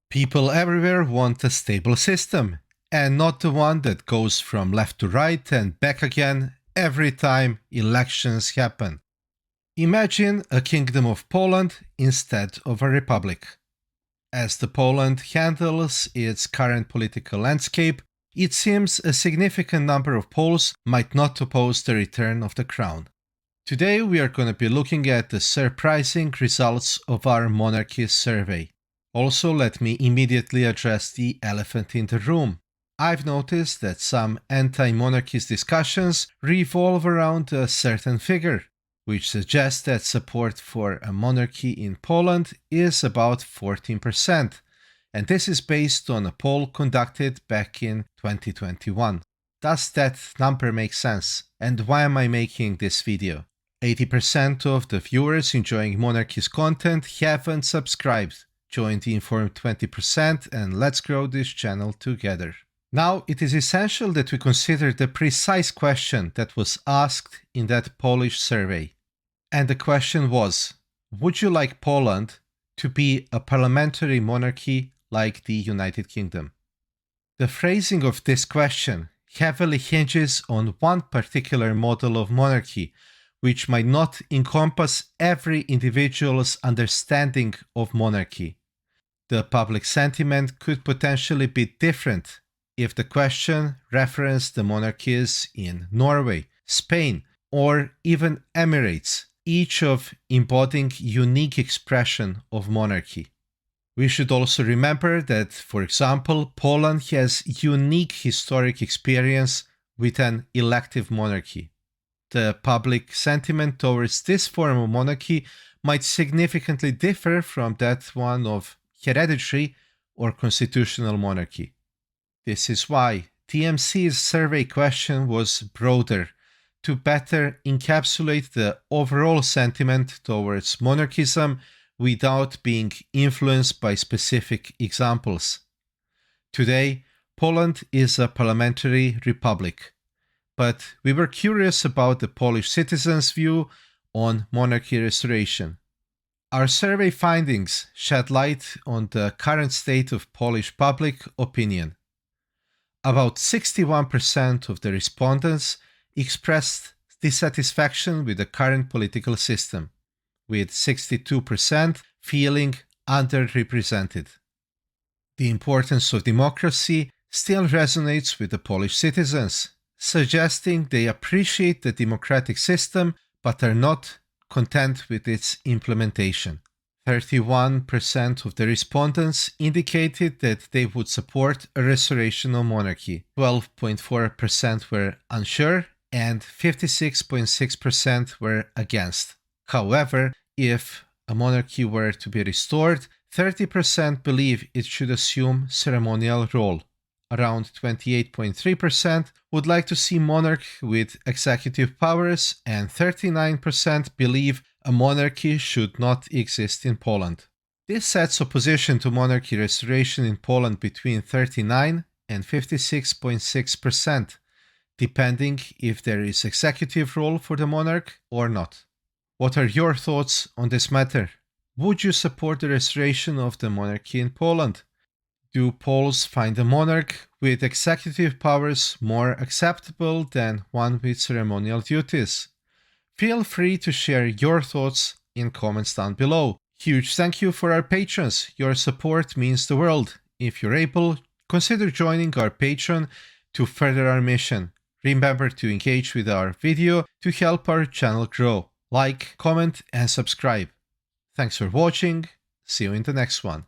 People everywhere want a stable system, and not the one that goes from left to right and back again every time elections happen. Imagine a kingdom of Poland instead of a republic. As the Poland handles its current political landscape, it seems a significant number of Poles might not oppose the return of the crown. Today we are going to be looking at the surprising results of our monarchist survey. Also, let me immediately address the elephant in the room. I've noticed that some anti-monarchist discussions revolve around a certain figure, which suggests that support for a monarchy in Poland is about 14%, and this is based on a poll conducted back in 2021. Does that number make sense? And why am I making this video? 80% of the viewers enjoying monarchist content haven't subscribed. Join the informed 20% and let's grow this channel together. Now, it is essential that we consider the precise question that was asked in that Polish survey. And the question was, would you like Poland to be a parliamentary monarchy like the United Kingdom? The phrasing of this question heavily hinges on one particular model of monarchy, which might not encompass every individual's understanding of monarchy. The public sentiment could potentially be different if the question referenced the monarchies in Norway, Spain, or even Emirates, each of embodying unique expression of monarchy. We should also remember that, for example, Poland has unique historic experience with an elective monarchy. The public sentiment towards this form of monarchy might significantly differ from that one of hereditary or constitutional monarchy. This is why TMC's survey question was broader, to better encapsulate the overall sentiment towards monarchism without being influenced by specific examples. Today, Poland is a parliamentary republic, but we were curious about the Polish citizens' view on monarchy restoration. Our survey findings shed light on the current state of Polish public opinion. About 61% of the respondents expressed dissatisfaction with the current political system, with 62% feeling underrepresented. The importance of democracy still resonates with the Polish citizens, suggesting they appreciate the democratic system but are not content with its implementation. 31% of the respondents indicated that they would support a restoration of monarchy, 12.4% were unsure, and 56.6% were against. However, if a monarchy were to be restored, 30% believe it should assume ceremonial role. Around 28.3% would like to see monarch with executive powers, and 39% believe a monarchy should not exist in Poland. This sets opposition to monarchy restoration in Poland between 39 and 56.6%, depending if there is executive role for the monarch or not. What are your thoughts on this matter? Would you support the restoration of the monarchy in Poland? Do Poles find a monarch with executive powers more acceptable than one with ceremonial duties? Feel free to share your thoughts in comments down below. Huge thank you for our patrons. Your support means the world. If you're able, consider joining our Patreon to further our mission. Remember to engage with our video to help our channel grow. Like, comment, and subscribe. Thanks for watching. See you in the next one.